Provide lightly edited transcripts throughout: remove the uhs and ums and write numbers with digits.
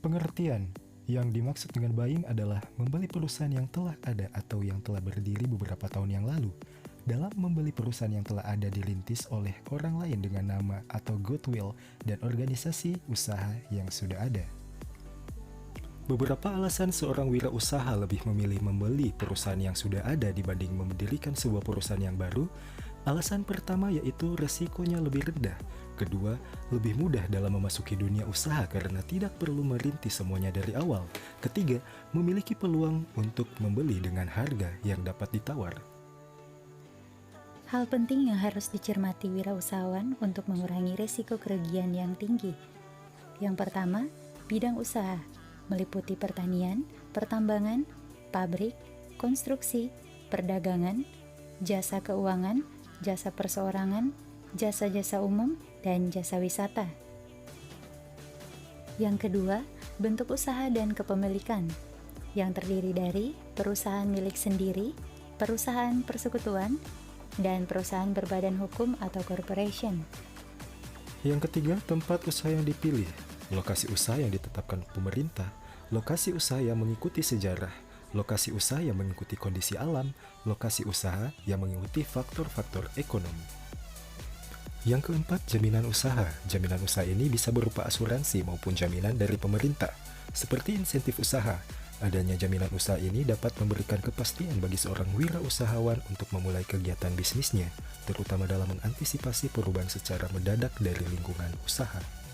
Pengertian yang dimaksud dengan buying adalah membeli perusahaan yang telah ada atau yang telah berdiri beberapa tahun yang lalu. Dalam membeli perusahaan yang telah ada dirintis oleh orang lain dengan nama atau goodwill dan organisasi usaha yang sudah ada. Beberapa alasan seorang wirausaha lebih memilih membeli perusahaan yang sudah ada dibanding mendirikan sebuah perusahaan yang baru. Alasan pertama yaitu resikonya lebih rendah. Kedua, lebih mudah dalam memasuki dunia usaha karena tidak perlu merintis semuanya dari awal. Ketiga, memiliki peluang untuk membeli dengan harga yang dapat ditawar. Hal penting yang harus dicermati wirausahawan untuk mengurangi risiko kerugian yang tinggi. Yang pertama, bidang usaha meliputi pertanian, pertambangan, pabrik, konstruksi, perdagangan, jasa keuangan, jasa perseorangan, jasa-jasa umum, dan jasa wisata. Yang kedua, bentuk usaha dan kepemilikan, yang terdiri dari perusahaan milik sendiri, perusahaan persekutuan, dan perusahaan berbadan hukum atau corporation. Yang ketiga, tempat usaha yang dipilih, lokasi usaha yang ditetapkan pemerintah, lokasi usaha yang mengikuti sejarah, lokasi usaha yang mengikuti kondisi alam, lokasi usaha yang mengikuti faktor-faktor ekonomi. Yang keempat, jaminan usaha. Jaminan usaha ini bisa berupa asuransi maupun jaminan dari pemerintah, seperti insentif usaha. Adanya jaminan usaha ini dapat memberikan kepastian bagi seorang wirausahawan untuk memulai kegiatan bisnisnya, terutama dalam mengantisipasi perubahan secara mendadak dari lingkungan usaha.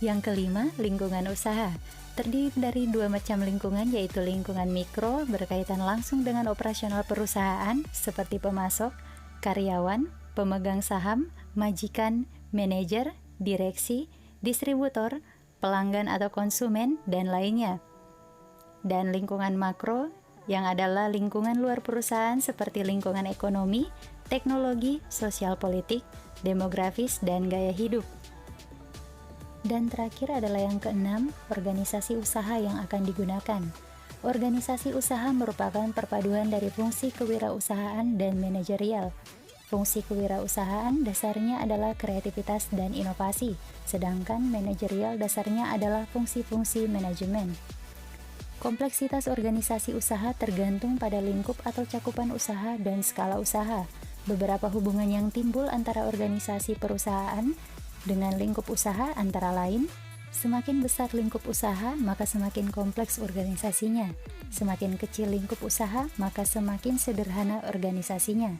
Yang kelima, lingkungan usaha. Terdiri dari dua macam lingkungan, yaitu lingkungan mikro berkaitan langsung dengan operasional perusahaan seperti pemasok, karyawan, pemegang saham, majikan, manajer, direksi, distributor, pelanggan atau konsumen, dan lainnya. Dan lingkungan makro yang adalah lingkungan luar perusahaan seperti lingkungan ekonomi, teknologi, sosial politik, demografis, dan gaya hidup. Dan terakhir adalah yang keenam, organisasi usaha yang akan digunakan. Organisasi usaha merupakan perpaduan dari fungsi kewirausahaan dan manajerial. Fungsi kewirausahaan dasarnya adalah kreativitas dan inovasi, sedangkan manajerial dasarnya adalah fungsi-fungsi manajemen. Kompleksitas organisasi usaha tergantung pada lingkup atau cakupan usaha dan skala usaha. Beberapa hubungan yang timbul antara organisasi perusahaan dengan lingkup usaha antara lain, semakin besar lingkup usaha, maka semakin kompleks organisasinya. Semakin kecil lingkup usaha, maka semakin sederhana organisasinya.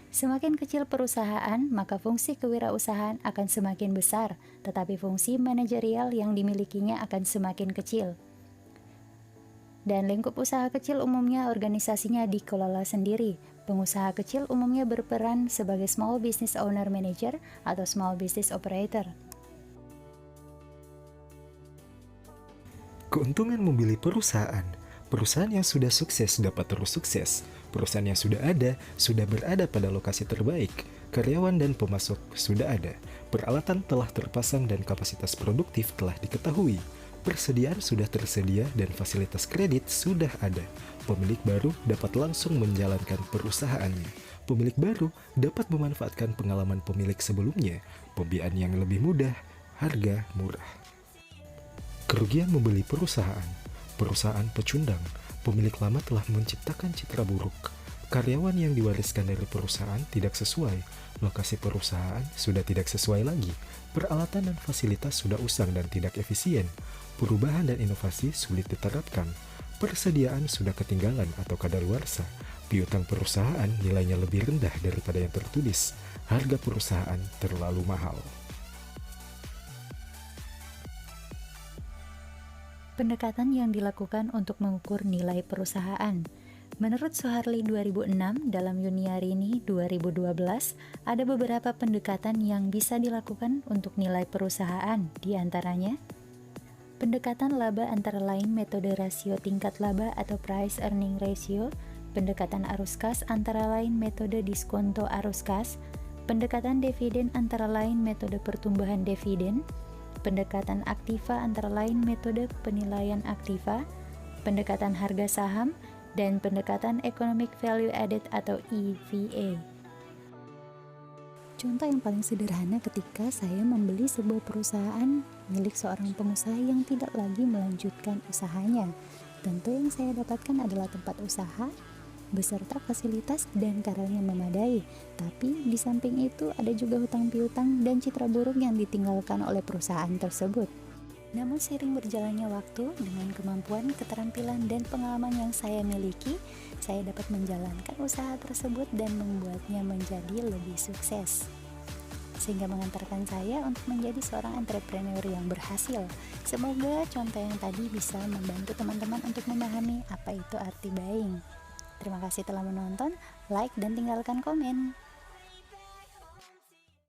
Semakin kecil perusahaan, maka fungsi kewirausahaan akan semakin besar, tetapi fungsi manajerial yang dimilikinya akan semakin kecil. Dan lingkup usaha kecil umumnya organisasinya dikelola sendiri. Pengusaha kecil umumnya berperan sebagai small business owner manager atau small business operator. Keuntungan memilih perusahaan. Perusahaan yang sudah sukses dapat terus sukses. Perusahaan yang sudah ada, sudah berada pada lokasi terbaik. Karyawan dan pemasok sudah ada. Peralatan telah terpasang dan kapasitas produktif telah diketahui. Persediaan sudah tersedia dan fasilitas kredit sudah ada. Pemilik baru dapat langsung menjalankan perusahaannya. Pemilik baru dapat memanfaatkan pengalaman pemilik sebelumnya. Pembiayaan yang lebih mudah, harga murah. Kerugian membeli perusahaan. Perusahaan pecundang. Pemilik lama telah menciptakan citra buruk. Karyawan yang diwariskan dari perusahaan tidak sesuai. Lokasi perusahaan sudah tidak sesuai lagi. Peralatan dan fasilitas sudah usang dan tidak efisien. Perubahan dan inovasi sulit diterapkan. Persediaan sudah ketinggalan atau kadaluarsa. Piutang perusahaan nilainya lebih rendah daripada yang tertulis. Harga perusahaan terlalu mahal. Pendekatan yang dilakukan untuk mengukur nilai perusahaan. Menurut Soeharli 2006 dalam Yuniarini 2012, ada beberapa pendekatan yang bisa dilakukan untuk nilai perusahaan, di antaranya pendekatan laba antara lain metode rasio tingkat laba atau price earning ratio, pendekatan arus kas antara lain metode diskonto arus kas, pendekatan dividen antara lain metode pertumbuhan dividen, pendekatan aktiva antara lain metode penilaian aktiva, pendekatan harga saham, dan pendekatan economic value added atau EVA. Contoh yang paling sederhana ketika saya membeli sebuah perusahaan milik seorang pengusaha yang tidak lagi melanjutkan usahanya. Tentu yang saya dapatkan adalah tempat usaha beserta fasilitas dan karyawan yang memadai. Tapi di samping itu ada juga hutang piutang dan citra buruk yang ditinggalkan oleh perusahaan tersebut. Namun seiring berjalannya waktu, dengan kemampuan, keterampilan, dan pengalaman yang saya miliki, saya dapat menjalankan usaha tersebut dan membuatnya menjadi lebih sukses. Sehingga mengantarkan saya untuk menjadi seorang entrepreneur yang berhasil. Semoga contoh yang tadi bisa membantu teman-teman untuk memahami apa itu arti buying. Terima kasih telah menonton, like, dan tinggalkan komen.